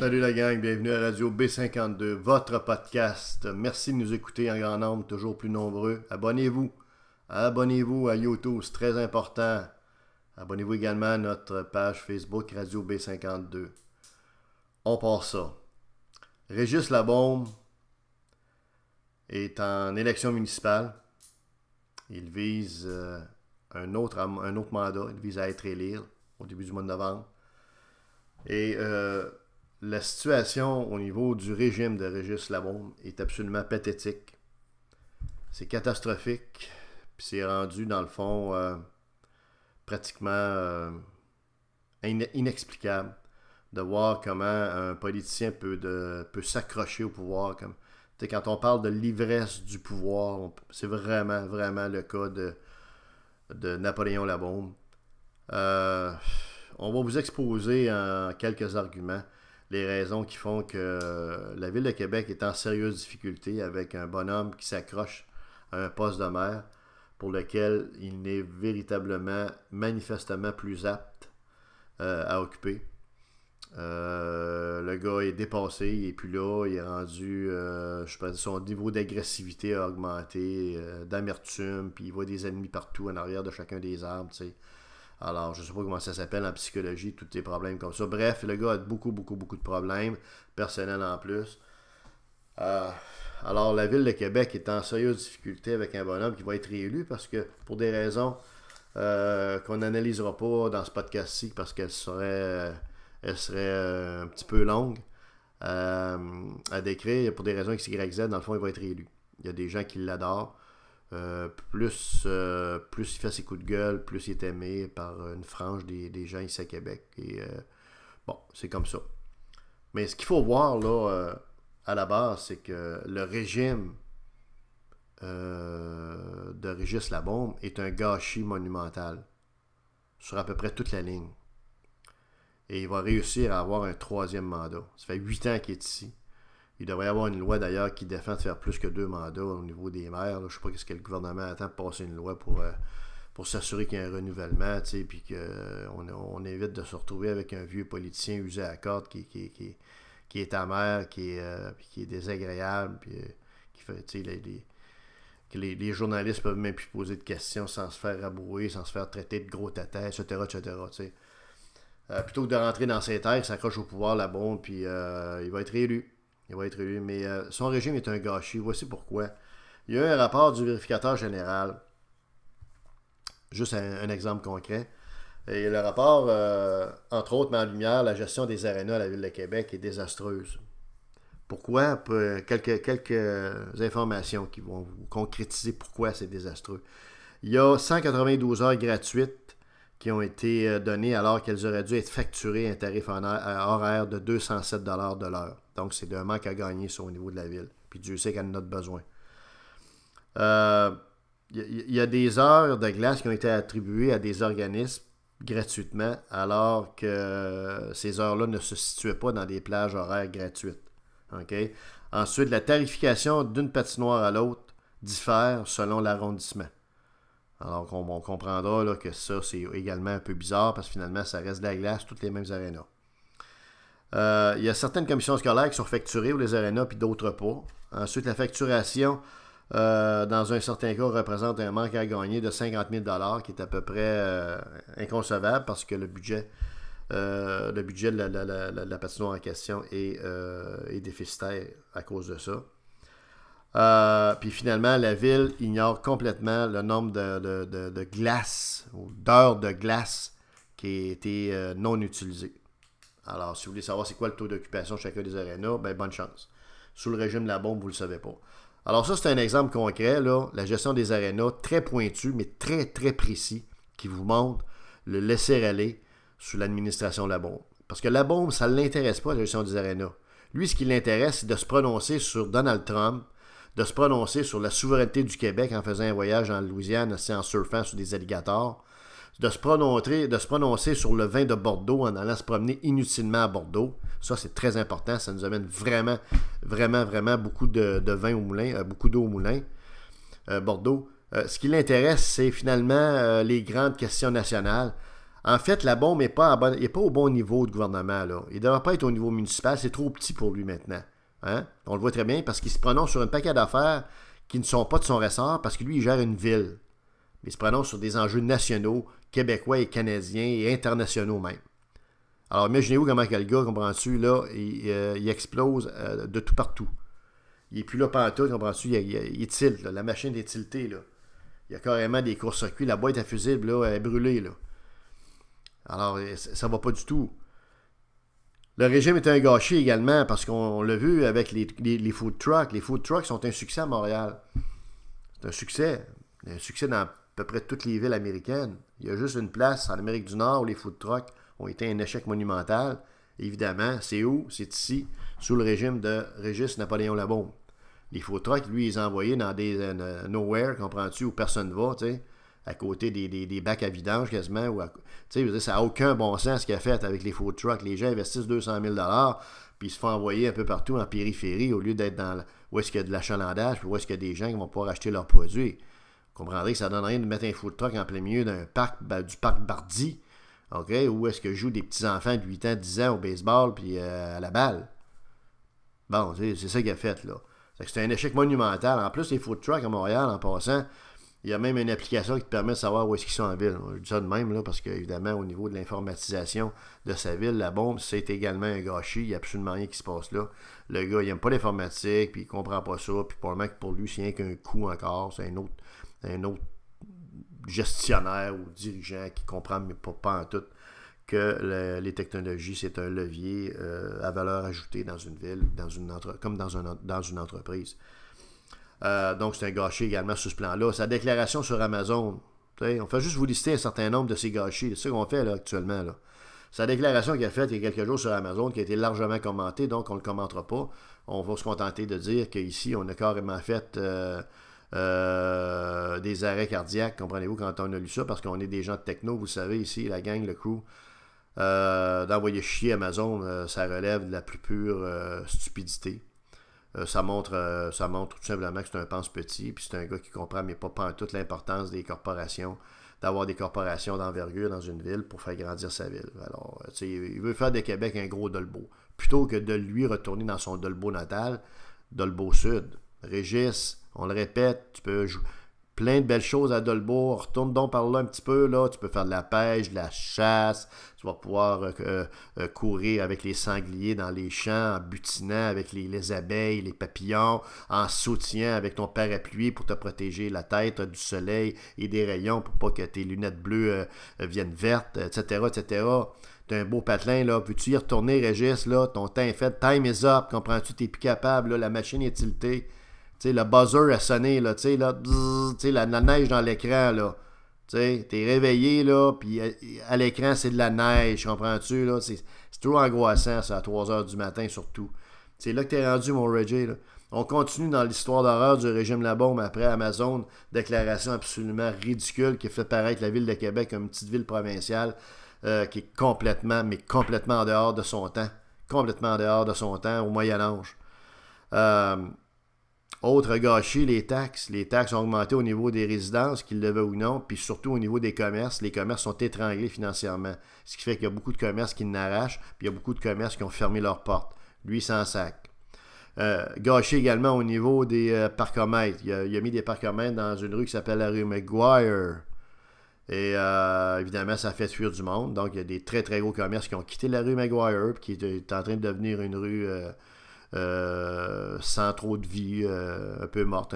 Salut la gang, bienvenue à Radio B52, votre podcast. Merci de nous écouter en grand nombre, toujours plus nombreux. Abonnez-vous à YouTube, c'est très important. Abonnez-vous également à notre page Facebook Radio B52. On part ça. Régis Labaume est en élection municipale. Il vise un autre mandat. Il vise à être élu au début du mois de novembre. Et la situation au niveau du régime de Régis Labaume est absolument pathétique. C'est catastrophique. Puis c'est rendu, dans le fond, pratiquement inexplicable de voir comment un politicien peut s'accrocher au pouvoir. Quand on parle de l'ivresse du pouvoir, c'est vraiment, vraiment le cas de Napoléon Labaume. On va vous exposer en quelques arguments les raisons qui font que la Ville de Québec est en sérieuse difficulté avec un bonhomme qui s'accroche à un poste de maire pour lequel il n'est véritablement, manifestement plus apte à occuper. Le gars est dépassé, il n'est plus là, il est rendu, son niveau d'agressivité a augmenté, d'amertume, puis il voit des ennemis partout en arrière de chacun des arbres, tu sais. Alors, je ne sais pas comment ça s'appelle en psychologie, tous ces problèmes comme ça. Bref, le gars a beaucoup de problèmes, personnels en plus. Alors, la Ville de Québec est en sérieuse difficulté avec un bonhomme qui va être réélu parce que, pour des raisons qu'on n'analysera pas dans ce podcast-ci, parce qu'elle serait un petit peu longue à décrire, pour des raisons X, Y, Z, dans le fond, il va être réélu. Il y a des gens qui l'adorent. Plus il fait ses coups de gueule, plus il est aimé par une frange des gens ici à Québec. Et bon, c'est comme ça. Mais ce qu'il faut voir là, à la base, c'est que le régime de Régis Labaume est un gâchis monumental sur à peu près toute la ligne. Et il va réussir à avoir un troisième mandat. Ça fait 8 ans qu'il est ici. Il devrait y avoir une loi d'ailleurs qui défend de faire plus que 2 mandats au niveau des maires. Là. Je ne sais pas ce que le gouvernement attend pour passer une loi pour s'assurer qu'il y a un renouvellement, puis qu'on évite de se retrouver avec un vieux politicien usé à la corde qui est amer, qui est désagréable, puis qui fait, que les journalistes peuvent même plus poser de questions sans se faire rabrouer, sans se faire traiter de gros tatas, etc. Plutôt que de rentrer dans ses terres, il s'accroche au pouvoir là-bas, puis il va être réélu. Mais son régime est un gâchis. Voici pourquoi. Il y a eu un rapport du vérificateur général. Juste un exemple concret. Et le rapport, entre autres, met en lumière la gestion des arénas à la Ville de Québec est désastreuse. Pourquoi? Quelques informations qui vont vous concrétiser pourquoi c'est désastreux. Il y a 192 heures gratuites qui ont été données alors qu'elles auraient dû être facturées à un tarif horaire de 207$ de l'heure. Donc, c'est un manque à gagner sur au niveau de la ville. Puis Dieu sait qu'elle en a besoin. Il y a des heures de glace qui ont été attribuées à des organismes gratuitement, alors que ces heures-là ne se situaient pas dans des plages horaires gratuites. Okay? Ensuite, la tarification d'une patinoire à l'autre diffère selon l'arrondissement. Alors on comprendra là, que ça, c'est également un peu bizarre parce que finalement, ça reste de la glace, toutes les mêmes arénas. Il y a certaines commissions scolaires qui sont facturées pour les arénas puis d'autres pas. Ensuite, la facturation, dans un certain cas, représente un manque à gagner de 50 000 $ qui est à peu près inconcevable parce que le budget de la patinoire en question est déficitaire à cause de ça. Puis finalement, la ville ignore complètement le nombre de glaces ou d'heures de glace qui a été non utilisées. Alors, si vous voulez savoir c'est quoi le taux d'occupation de chacun des arénas, ben bonne chance. Sous le régime Labaume, vous ne le savez pas. Alors ça, c'est un exemple concret, là, la gestion des arénas, très pointu, mais très, très précis, qui vous montre le laisser-aller sous l'administration Labaume. Parce que Labaume, ça ne l'intéresse pas, la gestion des arénas. Lui, ce qui l'intéresse, c'est de se prononcer sur Donald Trump, de se prononcer sur la souveraineté du Québec en faisant un voyage en Louisiane, en surfant sur des alligators, de se prononcer sur le vin de Bordeaux en allant se promener inutilement à Bordeaux. Ça, c'est très important. Ça nous amène vraiment, vraiment, vraiment beaucoup de vin au moulin, beaucoup d'eau au moulin. Bordeaux. Ce qui l'intéresse, c'est finalement les grandes questions nationales. En fait, la bombe n'est pas, au bon niveau de gouvernement. Là. Il ne devrait pas être au niveau municipal. C'est trop petit pour lui maintenant. Hein? On le voit très bien parce qu'il se prononce sur un paquet d'affaires qui ne sont pas de son ressort parce que lui, il gère une ville. Mais il se prononce sur des enjeux nationaux, québécois et canadiens et internationaux même. Alors, imaginez-vous comment que le gars, comprends-tu, là, il explose de tout partout. Il n'est plus là pantoute, comprends-tu, il tilte, là, la machine est tiltée, là. Il y a carrément des courts-circuits, la boîte à fusibles, là, elle est brûlée, là. Alors, ça va pas du tout. Le régime est un gâchis également, parce qu'on l'a vu avec les food trucks. Les food trucks sont un succès à Montréal. C'est un succès. Un succès dans à peu près toutes les villes américaines. Il y a juste une place en Amérique du Nord où les food trucks ont été un échec monumental. Évidemment, c'est où? C'est ici, sous le régime de Régis Napoléon Labaume. Les food trucks, lui, ils ont envoyés dans des nowhere, comprends-tu, où personne ne va, tu sais, à côté des bacs à vidange quasiment. Tu sais, ça n'a aucun bon sens ce qu'il a fait avec les food trucks. Les gens investissent 200 000 $, puis ils se font envoyer un peu partout en périphérie au lieu d'être dans où est-ce qu'il y a de l'achalandage, puis où est-ce qu'il y a des gens qui vont pouvoir acheter leurs produits. Vous comprendrez que ça ne donne rien de mettre un food truck en plein milieu d'un parc, du parc Bardi, OK, où est-ce que jouent des petits-enfants de 8 ans, 10 ans au baseball, puis à la balle. Bon, c'est ça qu'il a fait, là. C'est un échec monumental. En plus, les food trucks à Montréal, en passant, il y a même une application qui te permet de savoir où est-ce qu'ils sont en ville. Je dis ça de même, là, parce qu'évidemment, au niveau de l'informatisation de sa ville, la bombe, c'est également un gâchis. Il n'y a absolument rien qui se passe là. Le gars, il n'aime pas l'informatique, puis il ne comprend pas ça. Puis probablement que pour lui, c'est rien qu'un coup encore. C'est un autre gestionnaire ou dirigeant qui ne comprend pas en tout que les technologies, c'est un levier à valeur ajoutée dans une ville, comme dans une entreprise. Donc, c'est un gâchis également sur ce plan-là. Sa déclaration sur Amazon, on fait juste vous lister un certain nombre de ces gâchis. C'est ça qu'on fait là, actuellement. Là. Sa déclaration qu'il a faite il y a quelques jours sur Amazon, qui a été largement commentée, donc on ne le commentera pas. On va se contenter de dire qu'ici, on a carrément fait des arrêts cardiaques, comprenez-vous, quand on a lu ça, parce qu'on est des gens de techno, vous savez, ici, la gang, le crew. D'envoyer chier Amazon, ça relève de la plus pure stupidité. Ça montre tout simplement que c'est un pense-petit, puis c'est un gars qui comprend, mais pas en toute l'importance des corporations, d'avoir des corporations d'envergure dans une ville pour faire grandir sa ville. Alors, tu sais, il veut faire de Québec un gros Dolbeau. Plutôt que de lui retourner dans son Dolbeau natal, Dolbeau Sud. Régis, on le répète, tu peux jouer plein de belles choses à Dolbeau. Retourne donc par là un petit peu, là. Tu peux faire de la pêche, de la chasse. Tu vas pouvoir courir avec les sangliers dans les champs, en butinant avec les abeilles, les papillons, en sautillant avec ton parapluie pour te protéger la tête du soleil et des rayons pour pas que tes lunettes bleues viennent vertes, etc., etc. T'as un beau patelin, là. Veux-tu y retourner, Régis, là? Ton temps est fait. Time is up. Comprends-tu? T'es plus capable, là. La machine est tiltée. T'sais, le buzzer a sonné, là, tu sais, là, la neige dans l'écran, là. T'sais, t'es réveillé, là, puis à l'écran, c'est de la neige, comprends-tu, là? C'est trop angoissant, ça, à 3 heures du matin, surtout. C'est là que t'es rendu, mon Reggie, là. On continue dans l'histoire d'horreur du régime Labaume après Amazon, déclaration absolument ridicule qui a fait paraître la ville de Québec comme une petite ville provinciale qui est complètement en dehors de son temps. Complètement en dehors de son temps, au Moyen-Âge. Autre gâchis, les taxes. Les taxes ont augmenté au niveau des résidences, qu'ils le veulent ou non, puis surtout au niveau des commerces. Les commerces sont étranglés financièrement. Ce qui fait qu'il y a beaucoup de commerces qui n'arrachent, puis il y a beaucoup de commerces qui ont fermé leurs portes. Lui, sans sac. Gâché également au niveau des parcomètres. Il a mis des parcomètres dans une rue qui s'appelle la rue McGuire. Et évidemment, ça a fait fuir du monde. Donc, il y a des très, très gros commerces qui ont quitté la rue McGuire, puis qui est en train de devenir une rue sans trop de vie, un peu morte,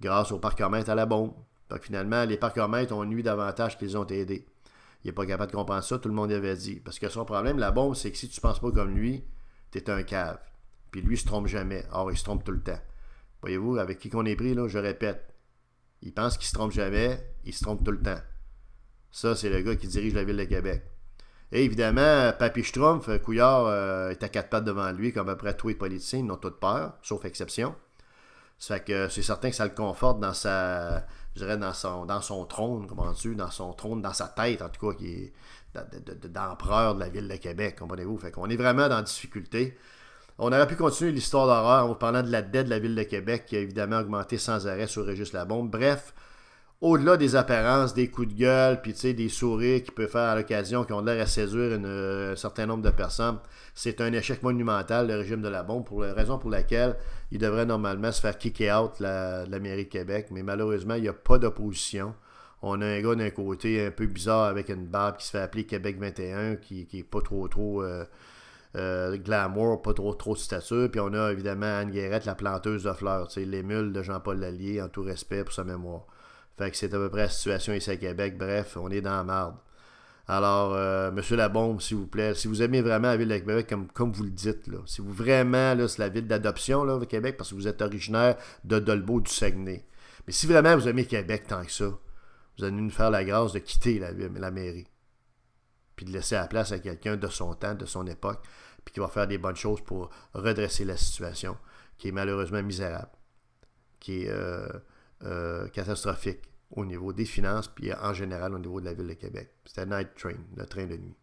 grâce aux parcomètres à la bombe. Donc, finalement, les parcomètres ont nui davantage qu'ils ont aidé. Il n'est pas capable de comprendre ça, tout le monde y avait dit. Parce que son problème, la bombe, c'est que si tu ne penses pas comme lui, tu es un cave. Puis lui, il se trompe jamais. Or, il se trompe tout le temps. Voyez-vous, avec qui qu'on est pris, là, je répète. Il pense qu'il se trompe jamais, il se trompe tout le temps. Ça, c'est le gars qui dirige la ville de Québec. Et évidemment, Papy Schtroumpf, Couillard, est à 4 pattes devant lui, comme à peu près tous les politiciens, ils n'ont toutes peur, sauf exception. Ça fait que c'est certain que ça le conforte dans sa, je dirais, dans son trône, comprends-tu, dans son trône, dans sa tête, en tout cas, qui est d'empereur de la ville de Québec, comprenez-vous. Fait qu'on est vraiment dans la difficulté. On aurait pu continuer l'histoire d'horreur en vous parlant de la dette de la ville de Québec qui a évidemment augmenté sans arrêt sur Régis Labaume. Bref, au-delà des apparences, des coups de gueule, puis des sourires qu'il peut faire à l'occasion, qui ont l'air à séduire un certain nombre de personnes, c'est un échec monumental, le régime de la bombe, pour la raison pour laquelle il devrait normalement se faire kicker out de la mairie de Québec. Mais malheureusement, il n'y a pas d'opposition. On a un gars d'un côté un peu bizarre avec une barbe qui se fait appeler Québec 21, qui est pas trop glamour, pas trop de stature. Puis on a évidemment Anne Guérette, la planteuse de fleurs, l'émule de Jean-Paul Lallier, en tout respect pour sa mémoire. Fait que c'est à peu près la situation ici à Québec. Bref, on est dans la marde. Alors, Monsieur Labombe, s'il vous plaît, si vous aimez vraiment la ville de Québec, comme vous le dites, là, si vous vraiment, là, c'est la ville d'adoption, là, Québec, parce que vous êtes originaire de Dolbeau du Saguenay. Mais si vraiment vous aimez Québec tant que ça, vous allez nous faire la grâce de quitter la mairie. Puis de laisser la place à quelqu'un de son temps, de son époque, puis qui va faire des bonnes choses pour redresser la situation, qui est malheureusement misérable, qui est catastrophique au niveau des finances, puis en général au niveau de la ville de Québec. C'était Night Train, le train de nuit.